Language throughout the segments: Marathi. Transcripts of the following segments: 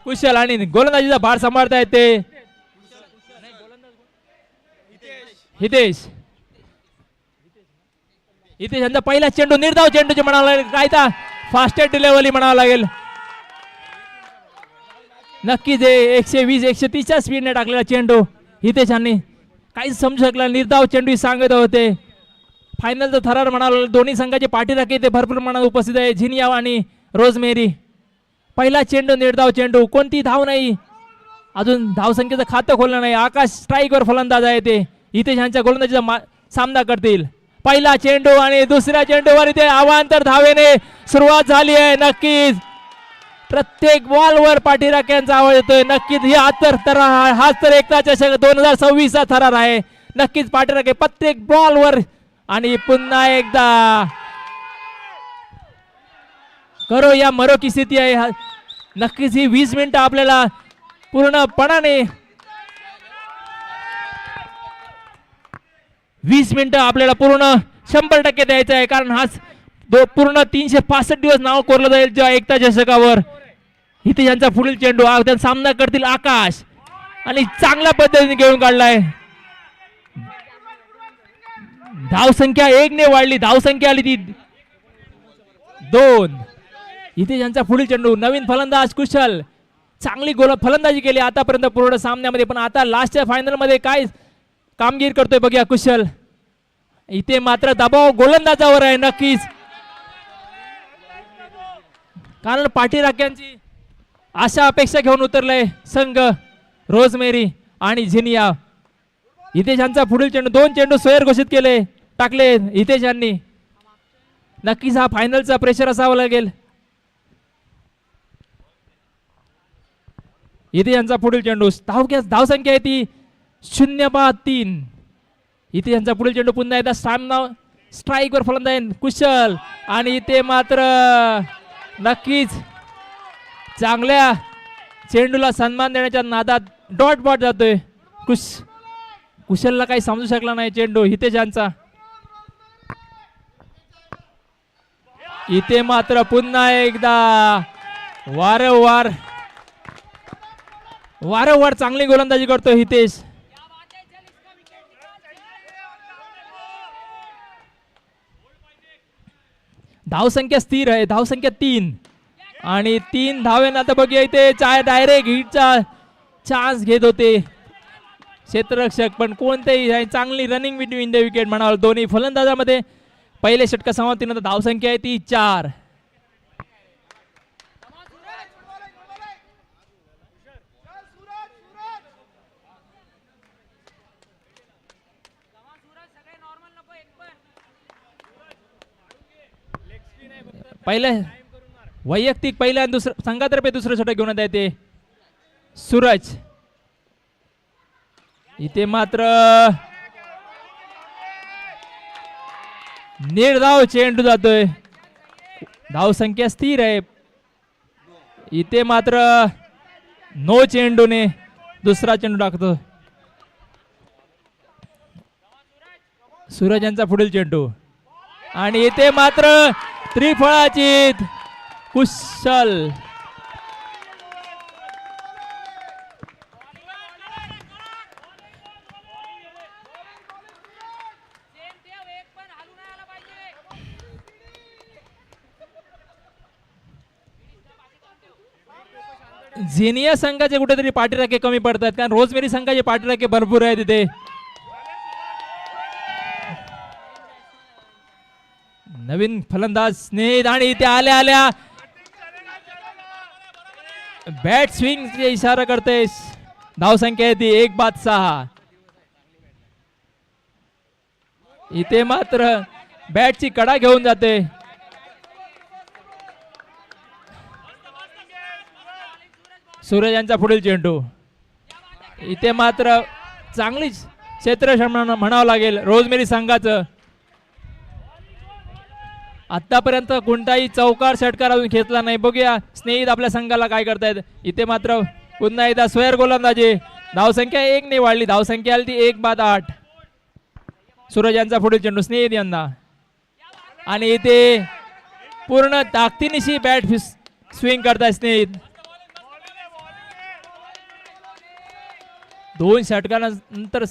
कुशल आणि गोलंदाजीचा भार सांभाळतायत ते हितेश. हितेश यांचा पहिला चेंडू निर्धाव चेंडूचे म्हणावं लागेल, काय तर फास्टेस्ट डिलेव्हरी म्हणावं लागेल. नक्कीच 120-130च्या स्पीडने टाकलेला चेंडू हितेश यांनी काहीच समजू शकला. निर्धाव चेंडू सांगत होते. फायनलचा थरार म्हणाला. दोन्ही संघाचे पाठीराखे इथे भरपूर प्रमाणात उपस्थित आहे. झिनिया आणि रोजमेरी. पहिला चेंडू निर्धाव चेंडू, कोणती धाव नाही, अजून धावसंख्येचं खातं खोललं नाही. आकाश स्ट्राईकवर फलंदाज आहे ते हितेश यांच्या गोलंदाजीचा सामना करतील. पहिला चेंडू आणि दुसऱ्या चेंडूवर इथे अवांतर धावेने सुरुवात झाली आहे. नक्कीच प्रत्येक बॉलवर पाठीराख्यांचा आवाज येतोय. नक्कीच ही हाच तर एकता चषक 2026चा थरार आहे. नक्कीच पाठीराखे प्रत्येक बॉलवर. आणि पुन्हा एकदा करो या मरो की स्थिती आहे. नक्कीच ही 20 मिनिटं आपल्याला पूर्णपणाने 20 मिनिटं आपल्याला पूर्ण 100% द्यायचं आहे. कारण हाच पूर्ण 365 दिवस नाव कोरलं जाईल जेव्हा एकता चषकावर. इथे यांचा पुढील चेंडू सामना करतील आकाश आणि चांगल्या पद्धतीने घेऊन काढलाय. धावसंख्या 1 ने वाढली. धावसंख्या आली ती 2. इथे यांचा पुढील चेंडू. नवीन फलंदाज कुशल चांगली फलंदाजी केली आतापर्यंत पूर्ण सामन्यामध्ये. पण आता लास्टच्या फायनल मध्ये काय कामगिरी करतोय बघूया कुशल. इथे मात्र दबाव गोलंदाजावर आहे. नक्कीच कारण पाठीराख्यांची आशा अपेक्षा घेऊन उतरलाय संघ रोजमेरी आणि झिनिया. हितेश यांचा पुढील चेंडू. 2 चेंडू सोयर घोषित केले टाकले हितेश यांनी. नक्कीच हा फायनलचा प्रेशर असावा लागेल. हितेश यांचा पुढील चेंडू. धावसंख्या आहे ती 0-3. हितेश यांचा पुढील चेंडू. पुन्हा एकदा सामना स्ट्राईकवर फलंदाज कुशल आणि इथे मात्र नक्कीच चांगल्या चेंडूला सन्मान देण्याच्या नादात डॉट बॉट जातोय. कुशलला काही समजू शकला नाही चेंडू हितेश यांचा. इथे मात्र पुन्हा एकदा वारंवार चांगली गोलंदाजी करतोय हितेश. धावसंख्या स्थिर आहे. धावसंख्या 3 आणि 3 धावेन. आता बघूया इथे डायरेक्ट हिटचा चान्स घेत होते क्षेत्ररक्षक, पण कोणतेही चांगली रनिंग बिटवीन द विकेट म्हणाल दोन्ही फलंदाजामध्ये. पहिले षटका समाप्तीनंतर धावसंख्या आहे ती 4. पहिल्या वैयक्तिक पहिल्या आणि दुसऱ्या संघातर्फे दुसरं षटक घेऊन येते सूरज. इथे मात्र निर्धाव चेंडू जातोय. धावसंख्या स्थिर आहे. इथे मात्र नो चेंडूने दुसरा चेंडू टाकतो सूरज यांचा पुढील चेंडू. आणि इथे मात्र त्रिफळाची कुशल. झिनिया संघाचे कुठेतरी पाठीराखे कमी पडतात कारण रोजमेरी संघाचे पाठीराखे भरपूर आहेत तिथे. नवीन फलंदाज स्नेहित आणि इथे आल्या बॅट स्विंग इशारा करते. धावसंख्या आहे ती 1-6. इथे मात्र बॅटची कडा घेऊन जाते. सूरज यांचा पुढील चेंडू. इथे मात्र चांगलीच क्षेत्ररक्षण म्हणावं लागेल रोजमेरी संघाचं. आतापर्यंत कोणताही चौकार षटकार अजून घेतला नाही. बघूया स्नेहित आपल्या संघाला काय करतायत. इथे मात्र पुन्हा एकदा स्वैर गोलंदाजी. धावसंख्या 1 ने वाढली. धावसंख्या आली ती 1-8. सूरज यांचा पुढील चेंडू स्नेहित यांना. आणि इथे पूर्ण ताकदीनिशी बॅट स्विंग करताय स्नेहित. 2 षटकानंतर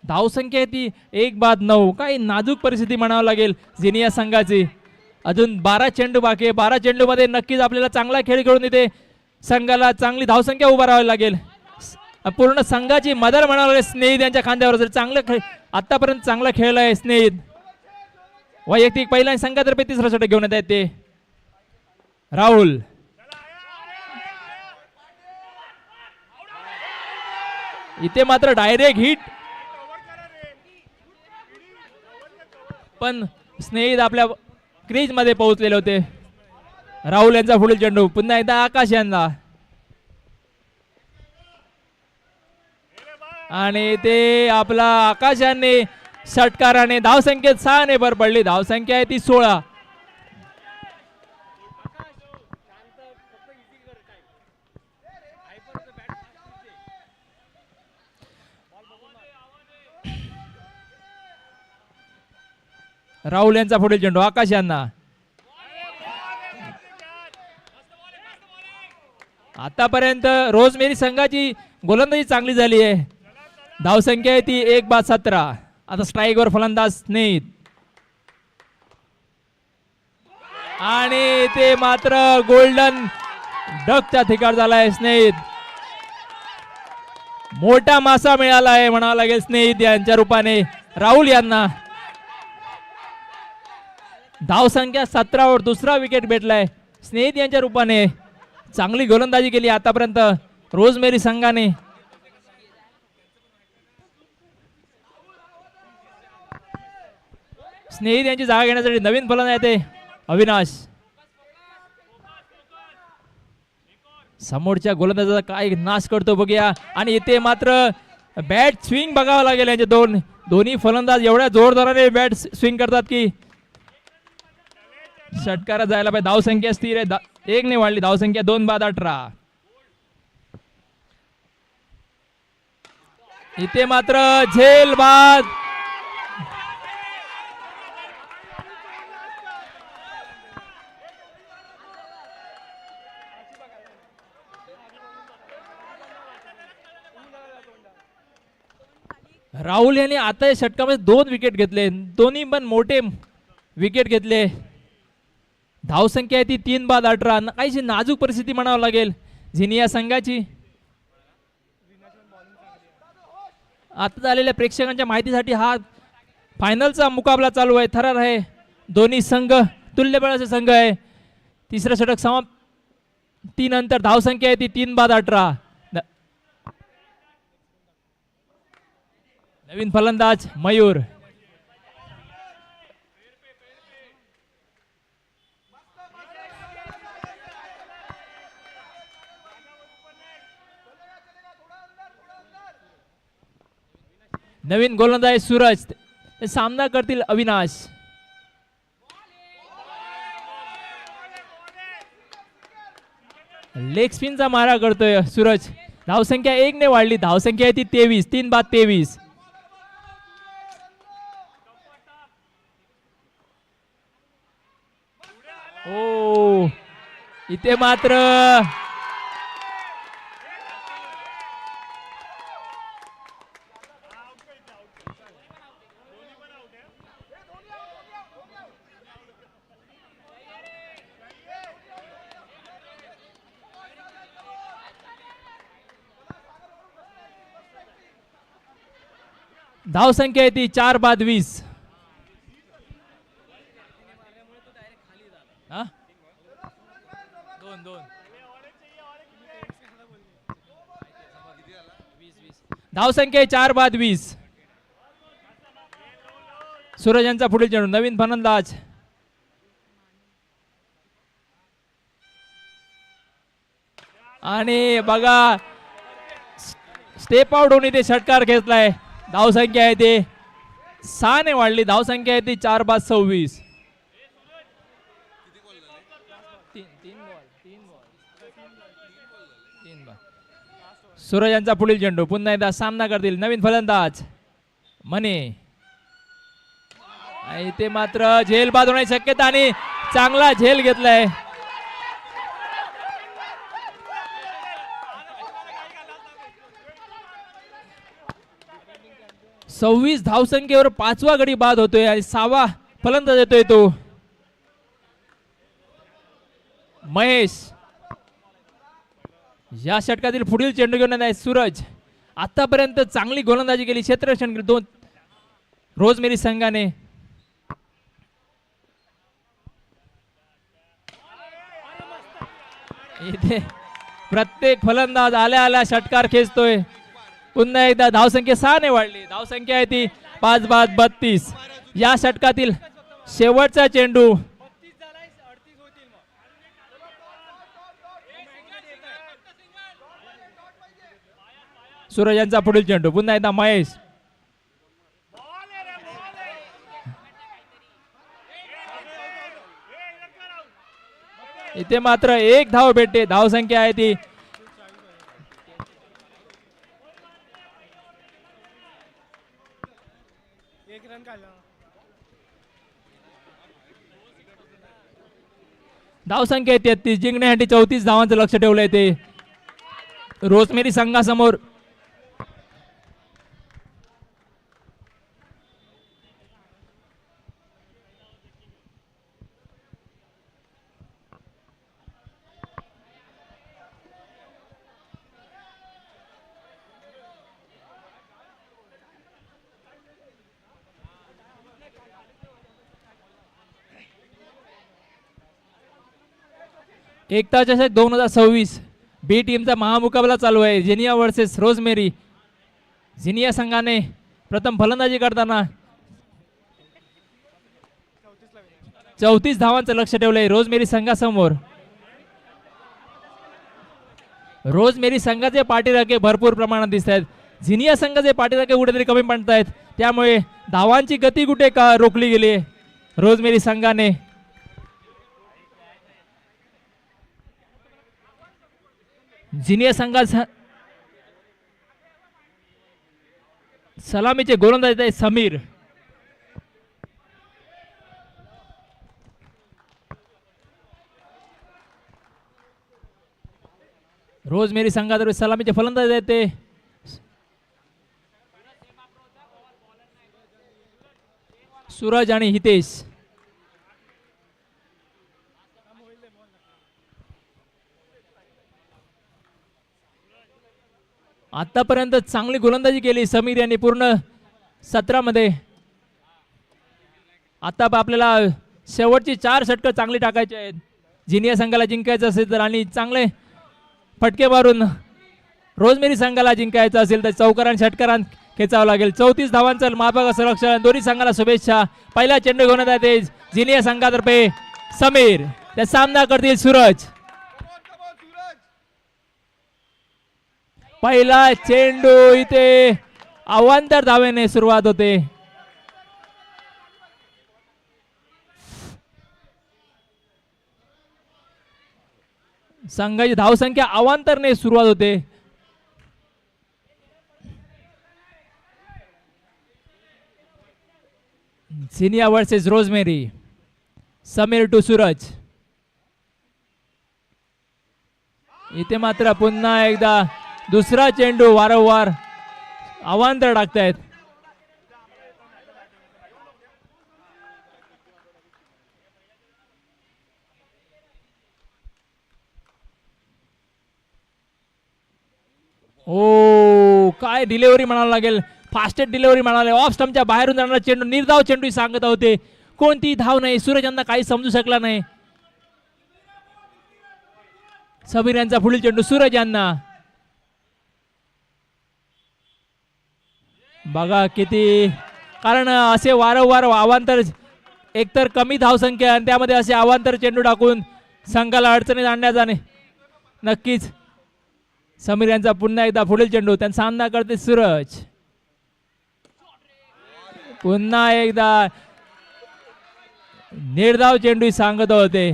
धावसंख्या आहे ती 1-9. काही नाजूक परिस्थिती म्हणावं लागेल झेनिया संघाची. अजून 12 चेंडू बाकी आहे. 12 चेंडू मध्ये नक्कीच आपल्याला चांगला खेळ खेळून इथे संघाला चांगली धावसंख्या उभा राहावी लागेल. पूर्ण संघाची मदर म्हणावं लागेल स्नेहित यांच्या खांद्यावर. जर चांगलं खेळ आतापर्यंत चांगला खेळला आहे स्नेहित. वैयक्तिक पहिल्या संघातर्फे 3रा षटक घेऊन येत आहेत ते राहुल. इथे मात्र डायरेक्ट हिट, पण स्नेहित आपल्या क्रीज मध्ये पोहोचलेले होते. राहुल यांचा पुढील चेंडू पुन्हा एकदा आकाश यांना, आणि ते आपला आकाश यांनी षटकाराने धावसंख्येत 6 ने भर पडली. धावसंख्या आहे ती 16. राहुल यांचा पुढील चेंडू आकाश यांना. आतापर्यंत रोजमेरी संघाची गोलंदाजी चांगली झाली आहे. धावसंख्या आहे ती 1-17. आता स्ट्राईक वर फलंदाज स्नेहित, आणि ते मात्र गोल्डन डकचा ठिकाण झालाय स्नेहित. मोठा मासा मिळाला आहे म्हणावं लागेल स्नेहित यांच्या रूपाने राहुल यांना. धावसंख्या 17 वर 2रा विकेट भेटलाय स्नेहित यांच्या रूपाने. चांगली गोलंदाजी केली आतापर्यंत रोजमेरी संघाने. स्नेहित यांची जागा घेण्यासाठी नवीन फलंदाज आहे ते अविनाश. समोरच्या गोलंदाजाचा काय नाश करतो बघूया. आणि इथे मात्र बॅट स्विंग बघावं लागेल यांचे दोन्ही फलंदाज एवढ्या जोरदाराने बॅट स्विंग करतात की षटकारात जायला पाहिजे. धावसंख्या स्थिर आहे, 1 ने वाढली धावसंख्या. 2-18. इथे मात्र झेल बाद. राहुल यांनी आता या षटकामध्ये 2 विकेट घेतले, दोन्ही पण मोठे विकेट घेतले. धावसंख्या आहे ती 3-18. काहीशी नाजूक परिस्थिती म्हणावं लागेल झेनिया संघाची. आता झालेल्या प्रेक्षकांच्या माहितीसाठी हा फायनलचा मुकाबला चालू आहे. थरार आहे, दोन्ही संघ तुल्यबळाचे संघ आहे. 3रं षटक समाप्ती नंतर धावसंख्या आहे ती 3-18. नवीन फलंदाज मयूर. नवीन गोलंदाज सूरज. ते सामना करतील अविनाश. लेग स्पिनचा मारा करतोय सूरज. धावसंख्या 1 ने वाढली. धावसंख्या आहे ती 23. 3-23. ओ इथे मात्र धावसंख्या आहे ती 4-20. धावसंख्या आहे 4-20. सूरज यांचा पुढील चेंडू. नवीन फलंदाज आणि बघा स्टेप आउट होऊन इथे षटकार घेतलाय. धावसंख्या आहे ते 6 ने वाढली. धावसंख्या आहे ती 4-26. सूरज यांचा पुढील चेंडू. पुन्हा एकदा सामना करतील नवीन फलंदाज मने. इथे मात्र झेल बाद होण्याची शक्यता आणि चांगला झेल घेतलाय. 26 धावसंख्येवर 5वा गडी बाद होतोय आणि 6वा फलंदाज येतोय तो महेश. या षटकातील पुढील चेंडू घेऊन आहे सूरज. आतापर्यंत चांगली गोलंदाजी केली, क्षेत्ररक्षण केली दोन रोजमेरी संघाने. इथे प्रत्येक फलंदाज आल्या आल्या षटकार खेचतोय. पुन्हा एकदा धावसंख्या 6 ने वाढली. धावसंख्या आहे ती 5 बाद 32. या षटकातील शेवटचा चेंडू सूरज यांचा पुढील चेंडू. पुन्हा एकदा महेश. इथे मात्र एक धाव भेटते. धावसंख्या आहे ती 33. जिंकण्यासाठी 34 धावांचं लक्ष ठेवलंय ते रोजमेरी संघासमोर. एकता चषक 2026 बी टीमचा महामुकाबला चालू आहे. जिनिया वर्सेस रोजमेरी. जिनिया संघाने प्रथम फलंदाजी करताना 34 धावांचं लक्ष ठेवलंय रोजमेरी संघासमोर. रोजमेरी संघाचे पाठीराखे भरपूर प्रमाणात दिसत आहेत. जिनिया संघाचे पाठीराखे कुठेतरी कमी पडत आहेत. त्यामुळे धावांची गती कुठे का रोखली गेली रोजमेरी संघाने. जिनिया संघात सलामीचे गोलंदाज आहे समीर. रोजमेरी संघात सलामीचे फलंदाज आहेत ते सूरज आणि हितेश. आतापर्यंत चांगली गोलंदाजी केली समीर यांनी पूर्ण 17 मध्ये. आता आपल्याला शेवटची 4 षटकं चांगली टाकायची आहेत. जिनिया संघाला जिंकायचं असेल तर आणि चांगले फटके मारून रोजमेरी संघाला जिंकायचं असेल तर चौकारां षटकारां खेचावं लागेल. 34 धावांचं माफक असं लक्ष. दोन्ही संघाला शुभेच्छा. पहिला चेंडू घेऊन येते जिनिया संघातर्फे समीर. त्या सामना करतील सूरज. पहिला चेंडू इथे अवांतर धावेने सुरुवात होते. संघाची धावसंख्या अवांतरने सुरुवात होते. Zinnia versus Rosemary. Sameer to Suraj. इथे मात्र पुन्हा एकदा दुसरा चेंडू वारंवार अवांतर टाकतायत. ओ काय डिलिव्हरी म्हणावं लागेल. फास्टेस्ट डिलिव्हरी म्हणाले. ऑफ स्टंपच्या बाहेरून जाणारा चेंडू निर्धाव चेंडू सांगत होते. कोणती धाव नाही. सूरज यांना काही समजू शकला नाही. समीर यांचा पुढील चेंडू सूरज यांना. बघा किती, कारण असे वारंवार अवांतर, एकतर कमी धावसंख्या आणि त्यामध्ये असे अवांतर चेंडू टाकून संघाला अडचणीत आणण्याचा नक्कीच. समीर यांचा पुन्हा एकदा पुढील चेंडू. त्यांचा सामना करते सूरज. पुन्हा एकदा निर्धाव चेंडू सांगत होते.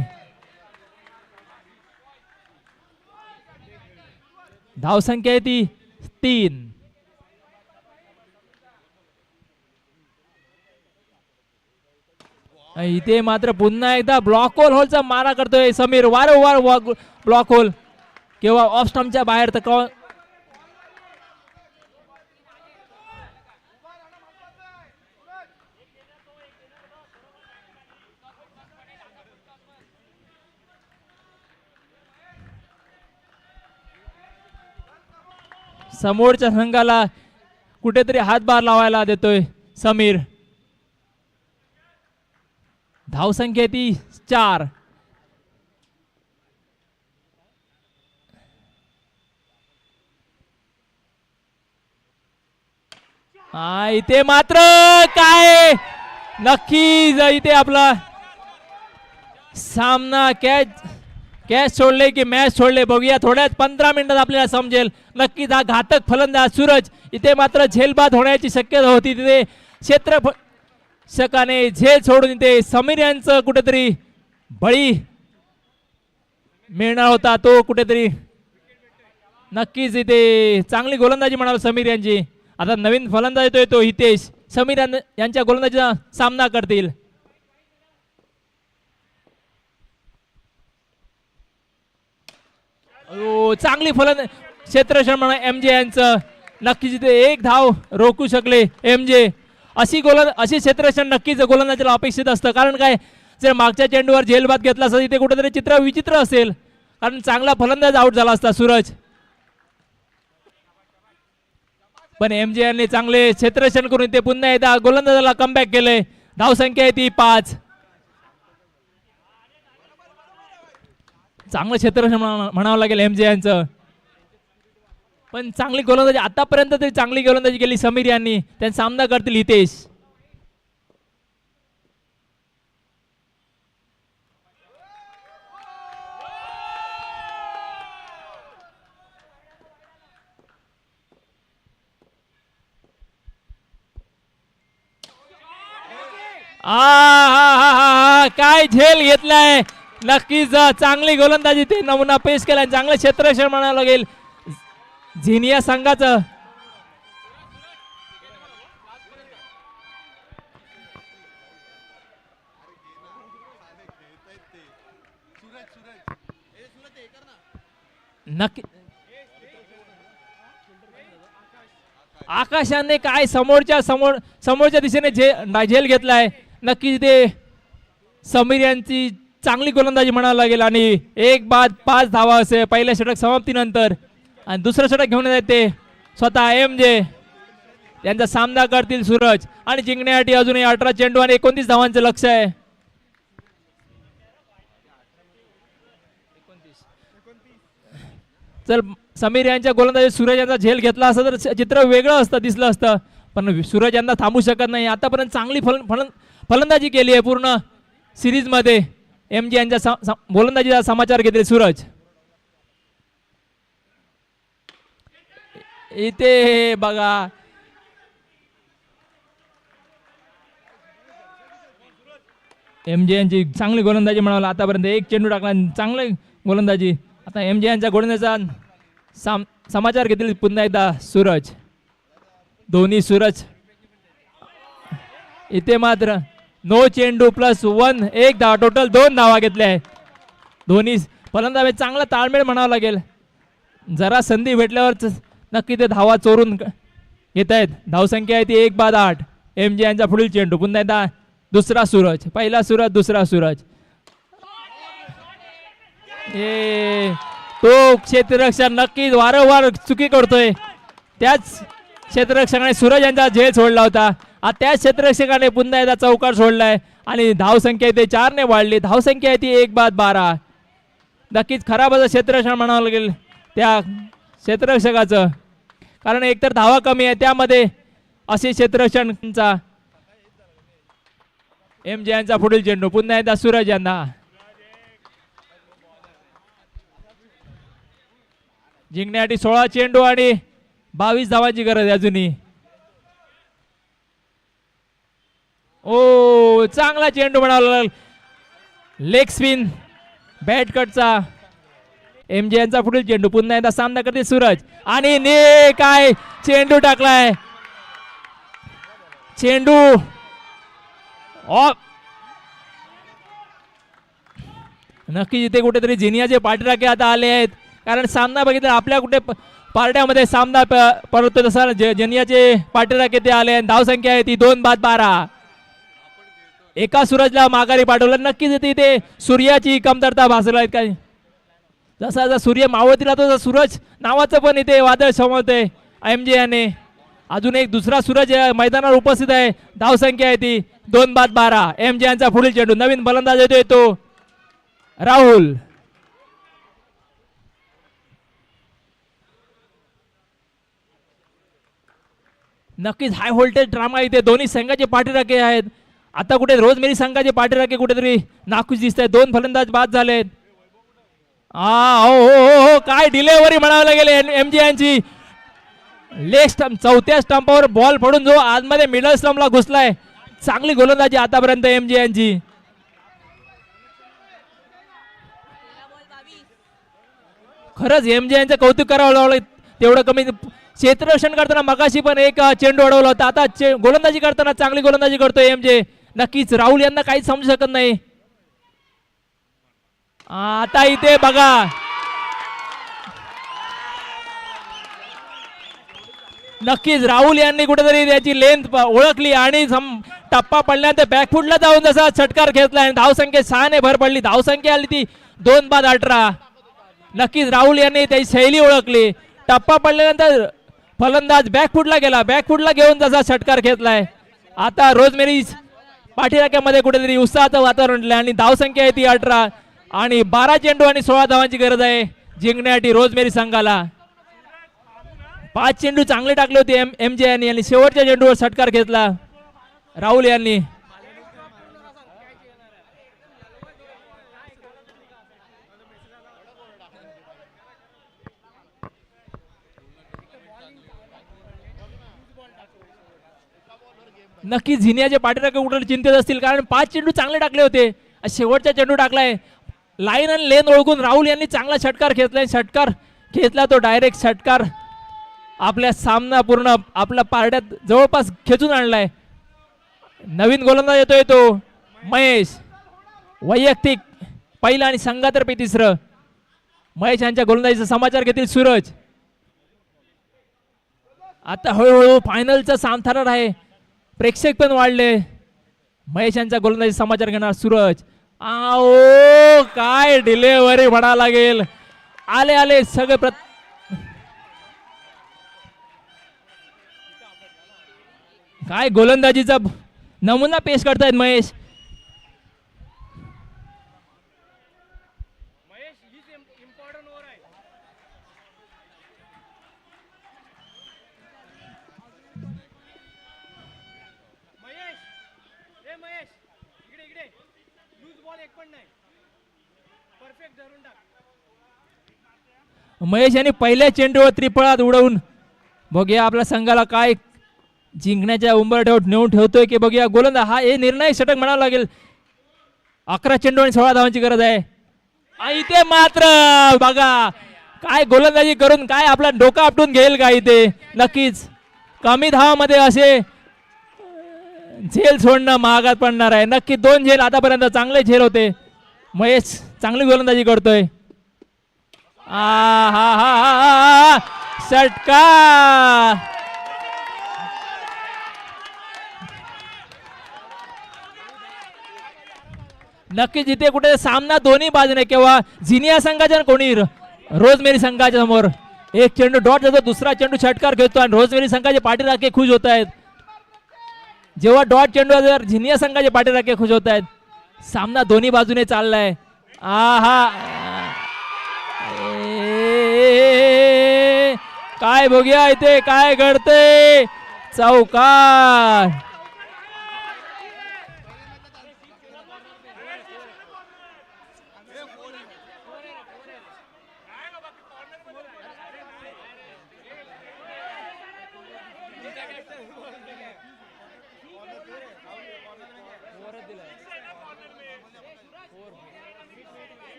धावसंख्या आहे ती 3. इथे मात्र पुन्हा एकदा ब्लॉक होलचा मारा करतोय समीर. वारंवार ब्लॉक होल किंवा ऑफ स्टंपच्या बाहेर. तर समोरच्या संघाला कुठेतरी हातभार लावायला देतोय समीर. धावसंख्या ती 4. इथे मात्र काय नक्कीच इथे आपला सामना कॅच सोडले की मॅच सोडले बघूया थोड्याच 15 मिनिटात आपल्याला समजेल. नक्कीच हा घातक फलंदाज सूरज इथे मात्र झेलबाद होण्याची शक्यता होती. तिथे क्षेत्ररक्षकाने झेल सोडून इथे समीर यांचं कुठेतरी बळी मिळणार होता. तो कुठेतरी नक्कीच इथे चांगली गोलंदाजी म्हणाल समीर यांची. आता नवीन फलंदाज येतोय तो हितेश. समीर यांच्या गोलंदाजीचा सामना करतील. चांगली फलंदाज क्षेत्ररक्षण म्हणा MJ यांचं. नक्कीच इथे एक धाव रोखू शकले MJ. अशी क्षेत्ररक्षण नक्कीच गोलंदाजीला अपेक्षित असतं. कारण काय जर मागच्या चेंडूवर झेलबाद घेतला असता इथे कुठेतरी चित्र विचित्र असेल. कारण चांगला फलंदाज आउट झाला असता सूरज. पण MJ यांनी चांगले क्षेत्ररक्षण करून ते पुन्हा एकदा गोलंदाजाला कमबॅक केले. धावसंख्या आहे ती 5. चांगलं क्षेत्ररक्षण म्हणावं लागेल MJ यांचं. पण चांगली गोलंदाजी आतापर्यंत तरी चांगली गोलंदाजी केली समीर यांनी. त्यांचा सामना करतील हितेश. काय झेल घेतलाय. नक्कीच चांगली गोलंदाजी ते नमुना पेश केलाय. चांगलं क्षेत्ररक्षण म्हणावं लागेल झिनिया संघाचं. नक्की आकाशाने काय समोरच्या दिशेने झेल घेतलाय. नक्कीच ते समीर यांची चांगली गोलंदाजी म्हणावं लागेल. आणि 1 बाद 5 धावा असे पहिल्या षटक समाप्तीनंतर. आणि दुसरं षटक घेऊन येत ते स्वतः MJ. यांचा सामना करतील सूरज. आणि जिंकण्यासाठी अजूनही 18 चेंडू आणि 29 धावांचं लक्ष आहे. चल समीर यांच्या गोलंदाजी सूरज यांचा झेल घेतला असता तर चित्र वेगळं असतं दिसलं असतं. पण सूरज यांना थांबू शकत नाही. आतापर्यंत चांगली फलंदाजी केली आहे पूर्ण सिरीज मध्ये. MJ यांच्या गोलंदाजीचा समाचार घेतले सूरज. इथे बघा MJ यांची चांगली गोलंदाजी म्हणावं. आतापर्यंत 1 चेंडू टाकला चांगली गोलंदाजी. आता MJ यांच्या गोलंदाजीचा समाचार घेतील पुन्हा एकदा सूरज. दोन्ही सूरज इथे मात्र नो चेंडू +1 1 धावा टोटल 2 धावा घेतल्या आहेत. दोन्ही फलंदाज चांगला ताळमेळ म्हणावं लागेल. जरा संधी भेटल्यावर नक्की ते धावा चोरून घेत आहेत. धावसंख्या आहे ती 1 बाद 8. MJ यांचा पुढील चेंडू पुन्हा एकदा दुसरा सूरज. पहिला सूरज दुसरा सूरज. तो क्षेत्ररक्षक नक्कीच वारंवार चुकी करतोय. त्याच क्षेत्ररक्षकाने सूरज यांचा झेल सोडला होता. आता त्याच क्षेत्ररक्षकाने पुन्हा एकदा चौकार सोडलाय. आणि धावसंख्या इथे 4 ने वाढली. धावसंख्या आहे ती 1 बाद 12. नक्कीच खराब असं क्षेत्ररक्षण म्हणावं लागेल त्या क्षेत्ररक्षकाचं. कारण एकतर धावा कमी आहे त्यामध्ये असे क्षेत्ररक्षणचा. MJ यांचा पुढील चेंडू पुन्हा एकदा सूरज यांना. जिंकण्यासाठी 16 चेंडू आणि 22 धावांची गरज आहे अजूनही. चांगला चेंडू म्हणाला लेग स्पिन बॅट कटचा. MJ यांचा पुढील चेंडू पुन्हा एकदा सामना करते सूरज. आणि ने काय चेंडू टाकलाय. चेंडू नक्की इथे कुठेतरी जिनियाचे पाठीराखे आता आले आहेत. कारण सामना बघितला आपल्या कुठे पार्ट्यामध्ये सामना परत तसा जिनियाचे पाठीराखे ते आले. धावसंख्या आहे ती 2 बाद 12. एका सूरजला माघारी पाठवलं. नक्कीच इथे सूर्याची कमतरता भासला काय. जसा सूर्य मावळतीला तो सूरज नावाचं पण इथे वादळ समोरतंय. MJ याने. अजून एक दुसरा सूरज मैदानावर उपस्थित आहे. धावसंख्या आहे ती 2-12. MJ यांचा पुढील चेंडू, नवीन फलंदाज येतोय तो राहुल. नक्कीच हाय व्होल्टेज ड्रामा इथे. दोन्ही संघाचे पाठीराखे आहेत. आता कुठे रोजमेरी संघाचे पाठीराखे कुठेतरी नाखुश दिसत आहेत. 2 फलंदाज बाद झालेत. हो काय डिलेव्हरी म्हणावं लागेल MJ यांची. लेग स्टंप, चौथ्या स्टंपावर बॉल पडून जो आतमध्ये मिडल स्टंपला घुसलाय. चांगली गोलंदाजी आतापर्यंत MJ यांची. खरंच MJ यांचं कौतुक करावं लागलं. तेवढं कमी क्षेत्ररक्षण करताना मगाशी पण एक चेंडू अडवला होता. आता गोलंदाजी करताना चांगली गोलंदाजी करतोय MJ. नक्कीच राहुल यांना काहीच समजू शकत नाही. आता इथे बघा, नक्कीच राहुल यांनी कुठेतरी त्याची लेंथ ओळखली आणि टप्पा पडल्यानंतर बॅकफुटला जाऊन जसा षटकार घेतला आणि धावसंख्या 6 ने भर पडली. धावसंख्या आली ती 2-18. नक्कीच राहुल यांनी त्याची शैली ओळखली. टप्पा पडल्यानंतर फलंदाज बॅकफुटला गेला, बॅकफुटला घेऊन जसा षटकार घेतलाय. आता रोजमेरी पाठीराख्यामध्ये कुठेतरी उत्साहाचं वातावरण आणि धावसंख्या आहे ती 18 आणि 12 चेंडू आणि 16 धावांची गरज आहे जिंकण्यासाठी रोजमेरी संघाला. 5 चेंडू चांगले टाकले होते MJ यांनी आणि शेवटच्या चेंडूवर षटकार घेतला राहुल यांनी. नक्की झिनियाचे पाठीराखे कुठे चिंतेत असतील कारण 5 चेंडू चांगले टाकले होते. शेवटचा चेंडू टाकलाय. लाईन आणि लेन ओळखून राहुल यांनी चांगला षटकार घेतलाय. षटकार घेतला तो डायरेक्ट षटकार आपल्या सामना पूर्ण आपल्या पारड्यात जवळपास खेचून आणलाय. नवीन गोलंदाज येतोय तो महेश. वैयक्तिक पहिला आणि संघातर्फे तिसरं. महेश यांच्या गोलंदाजीचा समाचार घेतील सूरज. आता हळूहळू फायनलचा सामथार आहे. प्रेक्षक पण वाढले. महेश यांचा गोलंदाजी समाचार घेणार सूरज. आओ काय डिलेव्हरी म्हणा लागेल. आले सगळे काय गोलंदाजीचा नमुना पेश करतायत महेश. महेश यांनी पहिल्या चेंडूवर त्रिफळात उडवून बघूया आपल्या संघाला काय जिंकण्याच्या उंबरठ्यावर नेऊन ठेवतोय की बघूया. गोलंदाज हा हे निर्णायक षटक म्हणावं लागेल. 11 चेंडू आणि 16 धावांची गरज आहे. इथे मात्र बघा काय गोलंदाजी करून काय आपला डोका आपटून घेईल का इथे. नक्कीच कमी धावामध्ये असे झेल सोडणं महागात पडणार आहे. नक्की 2 झेल आतापर्यंत चांगले झेल होते. महेश चांगली गोलंदाजी करतोय. हा षटकार. नक्की जिथे कुठे सामना दोन्ही बाजूने किंवा झिनिया संघाच्या कोणी रोजमेरी संघाच्या समोर एक चेंडू डॉट जातो, दुसरा चेंडू षटकार घेतो आणि रोजमेरी संघाचे पाठीराखे खुश होत आहेत. जेव्हा डॉट चेंडू झिनिया संघाचे पाठीराखे खुश होत आहेत. सामना दोन्ही बाजूने चाललाय. काय बघूया इथे काय घडते. चौकार.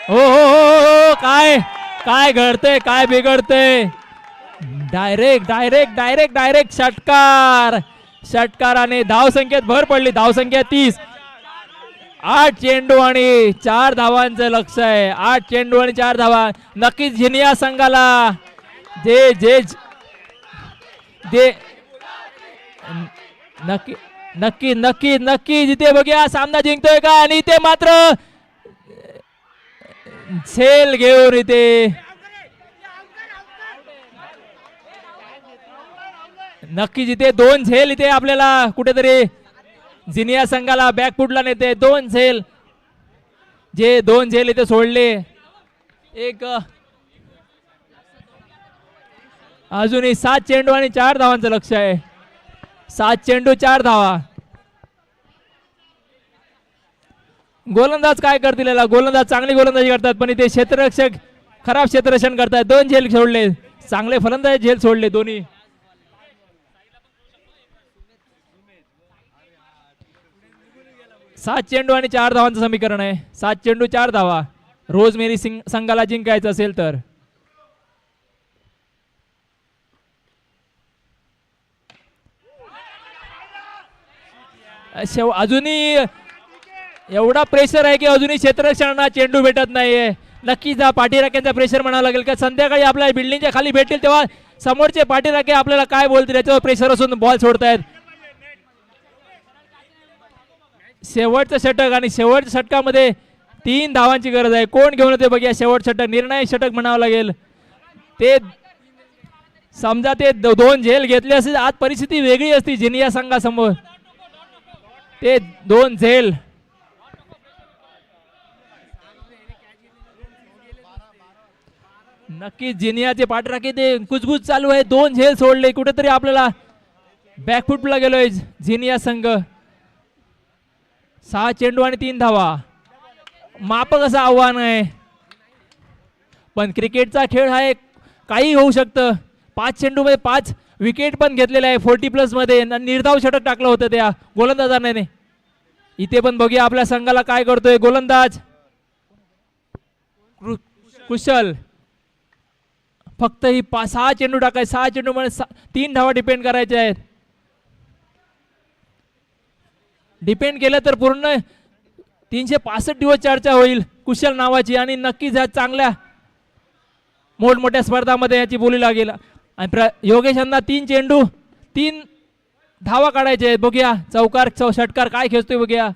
हो काय काय घडते काय बिघडते. डायरेक्ट षटकाराने धावसंख्येत भर पडली. धावसंख्या 30. 8 चेंडू आणि 4 धावांचं लक्ष आहे. 8 चेंडू आणि 4 धावा. नक्कीच झिनिया संघाला जे जे दे नक्की नक्की नक्की नक्की जिथे बघूया सामना जिंकतोय का. आणि इथे मात्र झेल घेऊन इथे नक्कीच इथे 2 झेल इथे आपल्याला कुठेतरी जिनिया संघाला बॅकफुटला नेते. 2 झेल, जे 2 झेल इथे सोडले. एक अजूनही 7 चेंडू आणि 4 धावांचं लक्ष आहे. 7 चेंडू 4 धावा. गोलंदाज काय करतील याला? गोलंदाज चांगली गोलंदाजी करतात पण इथे क्षेत्ररक्षक खराब क्षेत्ररक्षण करतात. 2 झेल सोडले. चांगले फलंदाज झेल सोडले दोन्ही. 7 चेंडू आणि 4 धावांचं समीकरण आहे. 7 चेंडू 4 धावा. रोजमेरी संघाला जिंकायचं असेल तर. अजूनही एवढा प्रेशर आहे की अजूनही क्षेत्ररक्षणाला चेंडू भेटत नाहीये. नक्कीच हा पाठीराख्यांचा प्रेशर म्हणावं लागेल का संध्याकाळी आपल्या बिल्डिंगच्या खाली भेटतील तेव्हा समोरचे पाठीराखे आपल्याला काय बोलतील याच्यावर प्रेशर असून बॉल सोडतायत. शेवटचं षटक आणि शेवटच्या षटकामध्ये 3 धावांची गरज आहे. कोण घेऊन येते बघूया शेवटचं षटक. निर्णायक षटक म्हणावं लागेल. ते समजा ते 2 झेल घेतले असते आज परिस्थिती वेगळी असती जिनिया संघासमोर. ते 2 झेल नक्कीच जिनियाचे पाठराखे ते कुजबुज चालू आहे. 2 झेल सोडले. कुठेतरी आपल्याला बॅकफुटला गेलोय जिनिया संघ. 6 चेंडू आणि 3 धावा. मापक असं आव्हान आहे पण क्रिकेटचा खेळ हा एक काही होऊ शकतं. 5 चेंडू मध्ये 5 विकेट पण घेतलेले आहे 40+ मध्ये. निर्धाव षटक टाकलं होतं त्या गोलंदाजाने. इथे पण बघूया आपल्या संघाला काय करतोय गोलंदाज कुशल. फक्त ही 6 चेंडू टाकाय. 6 चेंडू मध्ये 3 धावा डिपेंड करायचे आहेत. डिपेंड केलं तर पूर्ण 365 दिवस चर्चा होईल कुशल नावाची आणि नक्कीच ह्या चांगल्या मोठमोठ्या स्पर्धामध्ये याची बोली लागेल. आणि योगेश यांना 3 चेंडू 3 धावा काढायचे आहेत. बघूया चौकार षटकार काय खेचतोय बघूया.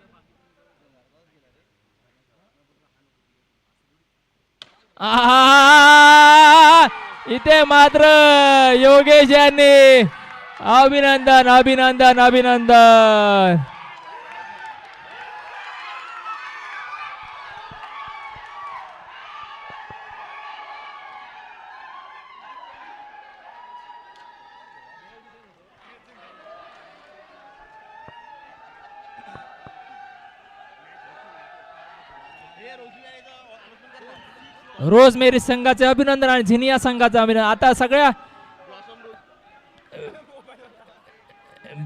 इथे मात्र योगेश यांनी अभिनंदन अभिनंदन अभिनंदन. रोजमेरी संघाचे अभिनंदन आणि झिनिया संघाचे अभिनंदन. आता सगळ्या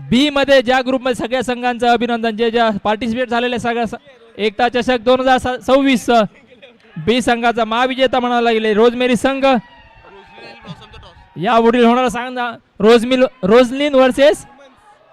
बी मध्ये ज्या ग्रुपमध्ये सगळ्या संघांचं अभिनंदन जे ज्या पार्टिसिपेट झालेल्या सगळ्या एकता चषक 2026 बी संघाचा महाविजेता म्हणायला लागले रोजमेरी संघ. यापुढील होणारा सामना रोजलिन वर्सेस